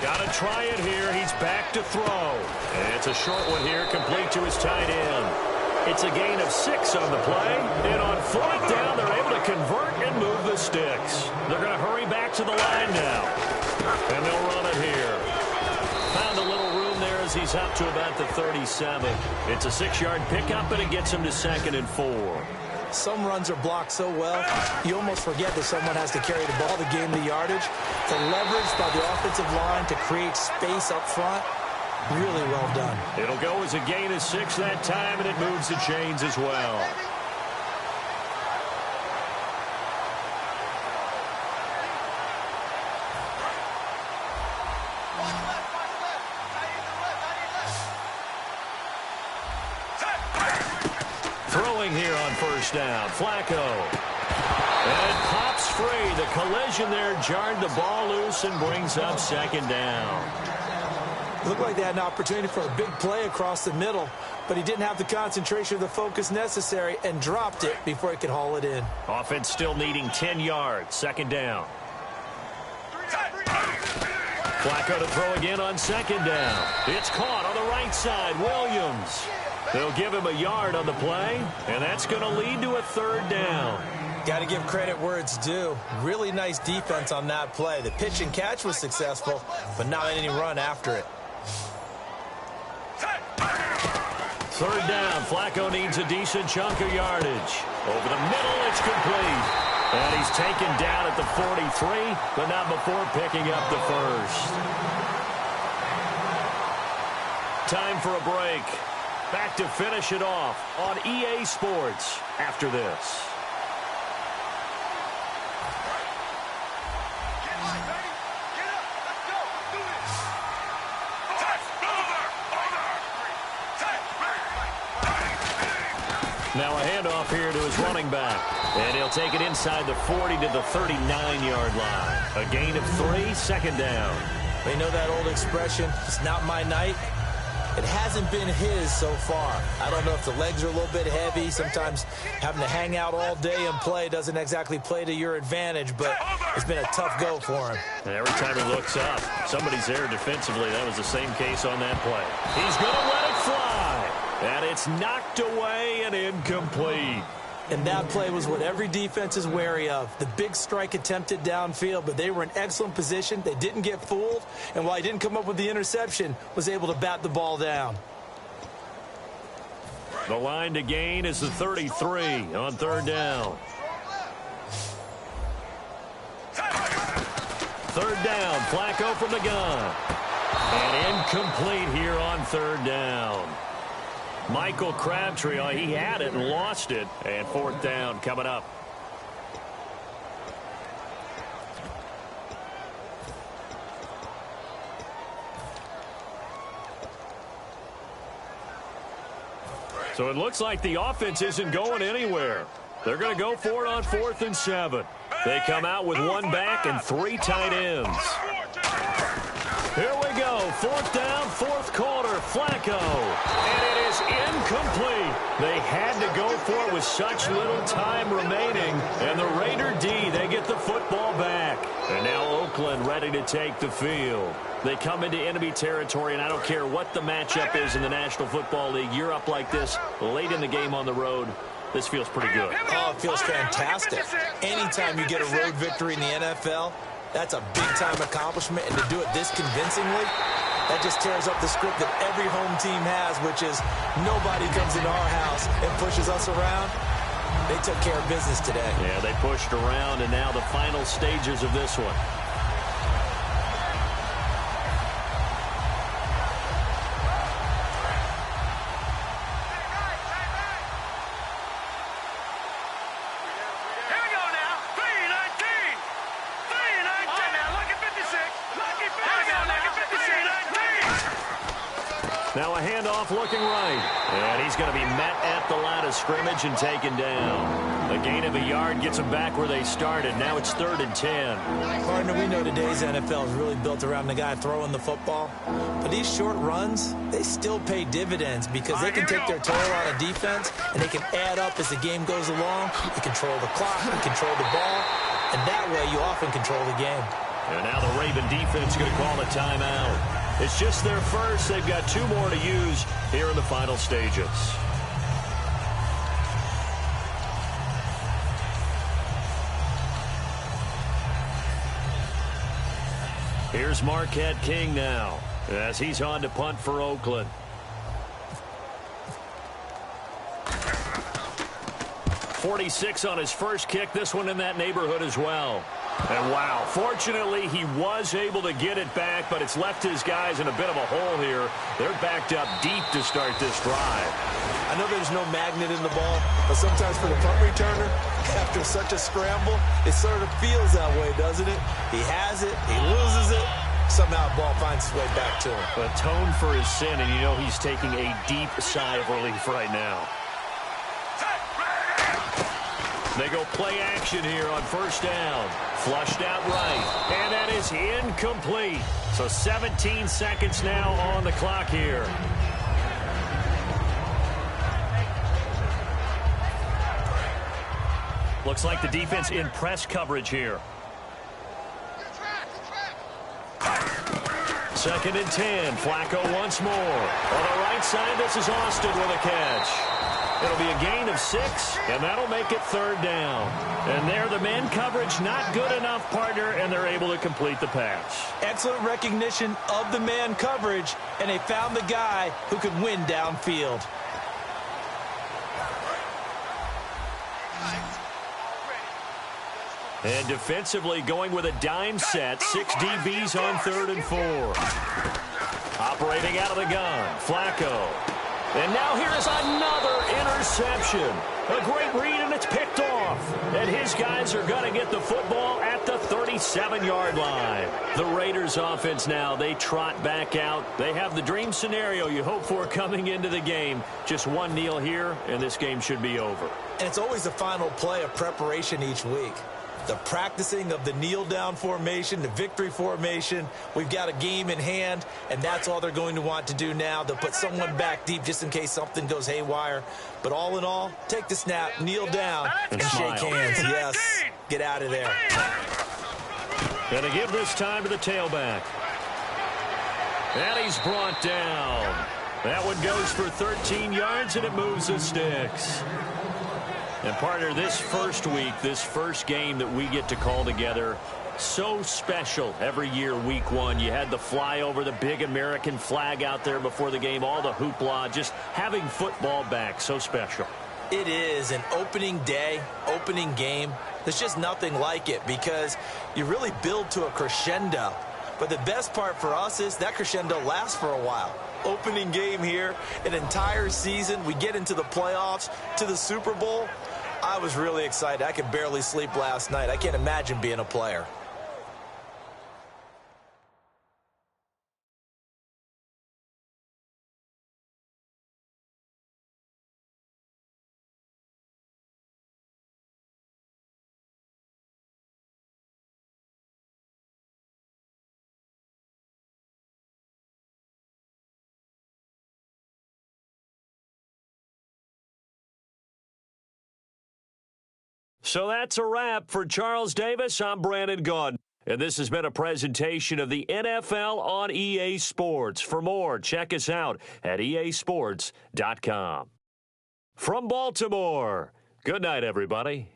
Got to try it here. He's back to throw. And it's a short one here, complete to his tight end. It's a gain of 6 on the play. And on 4th down, they're able to convert and move the sticks. They're going to hurry back to the line now. And they'll run it here. Found a little room there as he's up to about the 37. It's a 6-yard pickup, and it gets him to 2nd and 4. Some runs are blocked so well, you almost forget that someone has to carry the ball to gain the yardage. The leverage by the offensive line to create space up front, really well done. It'll go as a gain of 6 that time, and it moves the chains as well. Throwing here on first down, Flacco. And it pops free. The collision there jarred the ball loose and brings up 2nd down. It looked like they had an opportunity for a big play across the middle, but he didn't have the concentration or the focus necessary and dropped it before he could haul it in. Offense still needing 10 yards, 2nd down. Flacco to throw again on 2nd down. It's caught on the right side, Williams. They'll give him a yard on the play, and that's going to lead to a 3rd down. Got to give credit where it's due. Really nice defense on that play. The pitch and catch was successful, but not any run after it. 3rd down. Flacco needs a decent chunk of yardage. Over the middle, it's complete. And he's taken down at the 43, but not before picking up the first. Time for a break. Back to finish it off on EA Sports after this. Now a handoff here to his running back. And he'll take it inside the 40 to the 39-yard line. A gain of 3, second down. They know that old expression, it's not my night. It hasn't been his so far. I don't know if the legs are a little bit heavy. Sometimes having to hang out all day and play doesn't exactly play to your advantage, but it's been a tough go for him. And every time he looks up, somebody's there defensively. That was the same case on that play. He's going to let it fly. And it's knocked away and incomplete. And that play was what every defense is wary of. The big strike attempted downfield, but they were in excellent position. They didn't get fooled. And while he didn't come up with the interception, was able to bat the ball down. The line to gain is the 33 on third down. Third down, Flacco from the gun. And incomplete here on third down. Michael Crabtree, he had it and lost it. And fourth down coming up. So it looks like the offense isn't going anywhere. They're going to go for it on 4th and 7. They come out with one back and 3 tight ends. Here we go. 4th down, 4th quarter. Flacco. And it is incomplete. They had to go for it with such little time remaining. And the Raider D, they get the football back. And now Oakland ready to take the field. They come into enemy territory, and I don't care what the matchup is in the National Football League. You're up like this late in the game on the road. This feels pretty good. Oh, it feels fantastic. Anytime you get a road victory in the NFL, that's a big-time accomplishment, and to do it this convincingly, that just tears up the script that every home team has, which is nobody comes into our house and pushes us around. They took care of business today. Yeah, they pushed around, and now the final stages of this one. Now a handoff looking right. And he's going to be met at the line of scrimmage and taken down. A gain of a yard gets him back where they started. Now it's 3rd and 10. Partner, we know today's NFL is really built around the guy throwing the football. But these short runs, they still pay dividends because they can take their toll on a defense and they can add up as the game goes along. You control the clock, you control the ball, and that way you often control the game. And now the Raven defense is going to call a timeout. It's just their first. They've got 2 more to use here in the final stages. Here's Marquette King now as he's on to punt for Oakland. .46 on his first kick. This one in that neighborhood as well. And wow, fortunately he was able to get it back, but it's left his guys in a bit of a hole here. They're backed up deep to start this drive. I know there's no magnet in the ball, but sometimes for the punt returner, after such a scramble, it sort of feels that way, doesn't it? He has it, he loses it, somehow the ball finds its way back to him. Atone for his sin, and you know he's taking a deep sigh of relief right now. They go play action here on first down. Flushed out right. And that is incomplete. So 17 seconds now on the clock here. Looks like the defense in press coverage here. 2nd and 10. Flacco once more. On the right side, this is Austin with a catch. It'll be a gain of 6, and that'll make it 3rd down. And there, the man coverage not good enough, partner, and they're able to complete the pass. Excellent recognition of the man coverage, and they found the guy who could win downfield. And defensively going with a dime set. 6 DBs on 3rd and 4. Operating out of the gun, Flacco. And now here's another interception. A great read, and it's picked off. And his guys are going to get the football at the 37-yard line. The Raiders offense now, they trot back out. They have the dream scenario you hope for coming into the game. Just one kneel here, and this game should be over. And it's always the final play of preparation each week. The practicing of the kneel-down formation, the victory formation. We've got a game in hand, and that's all they're going to want to do now. They'll put someone back deep just in case something goes haywire. But all in all, take the snap, kneel down, and shake hands. Yes, get out of there. Going to give this time to the tailback. And he's brought down. That one goes for 13 yards, and it moves the sticks. And, partner, this first week, this first game that we get to call together, so special every year, week 1. You had the flyover, the big American flag out there before the game, all the hoopla, just having football back, so special. It is an opening day, opening game. There's just nothing like it because you really build to a crescendo. But the best part for us is that crescendo lasts for a while. Opening game here, an entire season. We get into the playoffs, to the Super Bowl. I was really excited. I could barely sleep last night. I can't imagine being a player. So that's a wrap for Charles Davis. I'm Brandon Gaudin. And this has been a presentation of the NFL on EA Sports. For more, check us out at easports.com. From Baltimore, good night, everybody.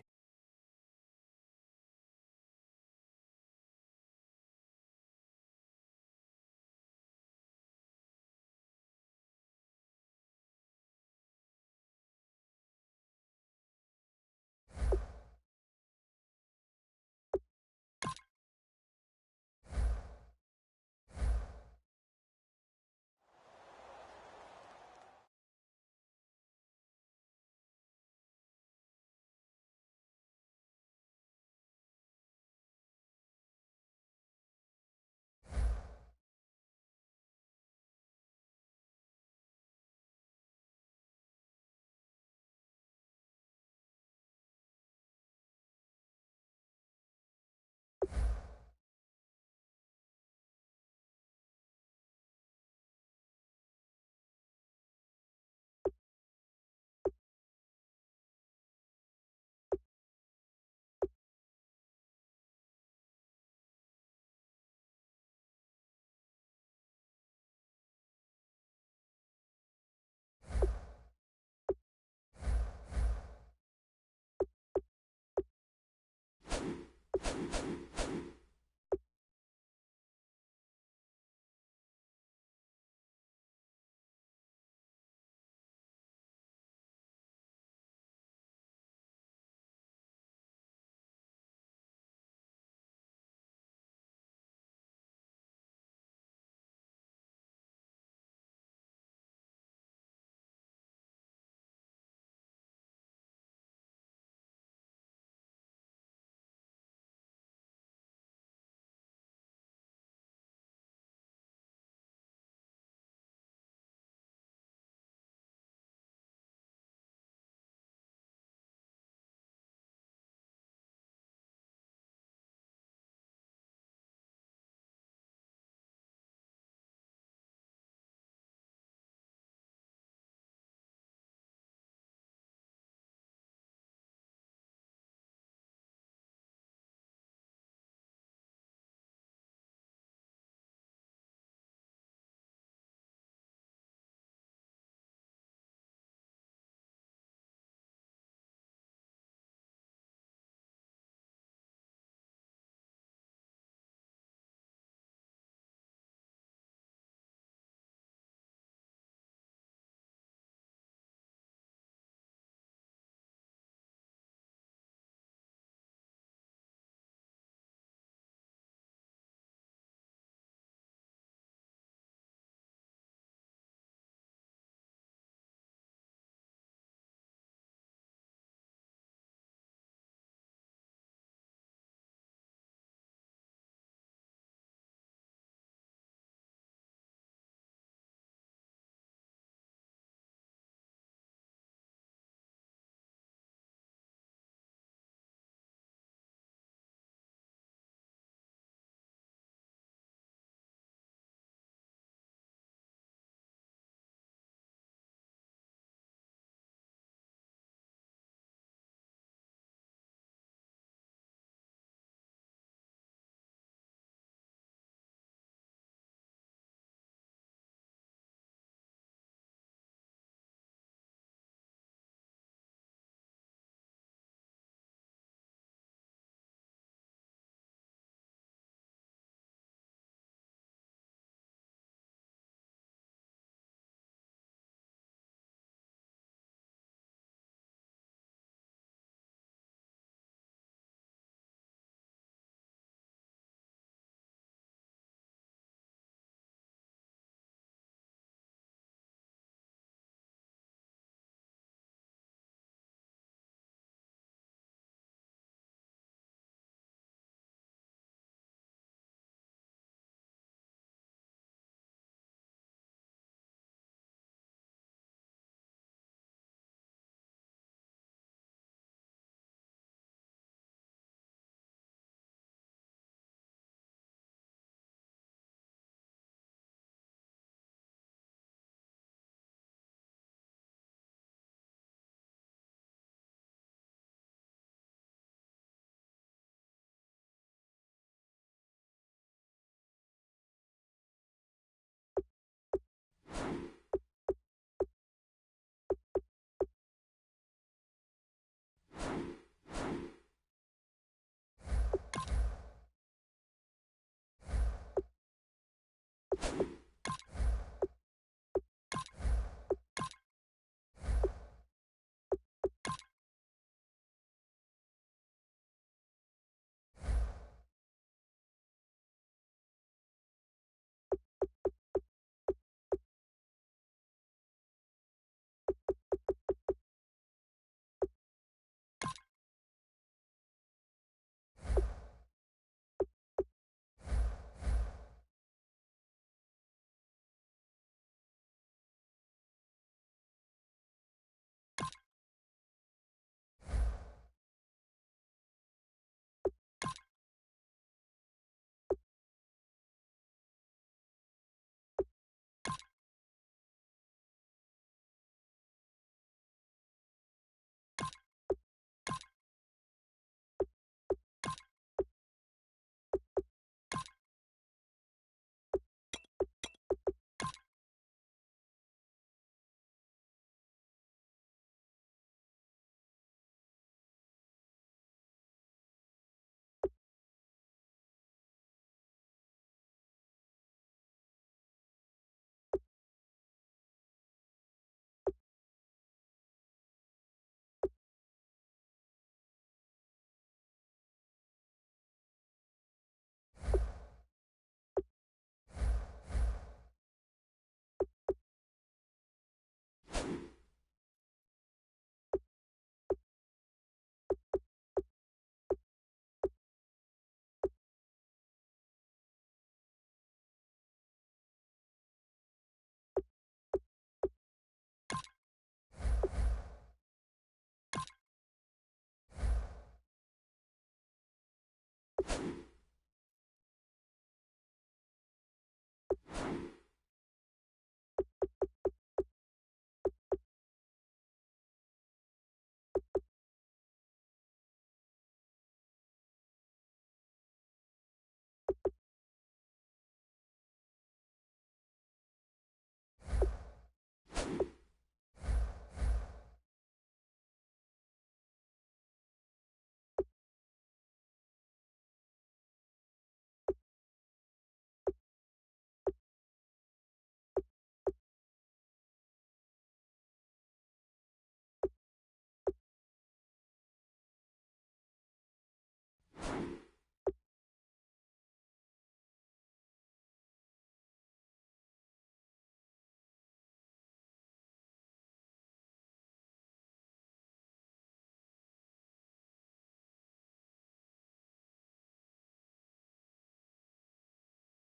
it.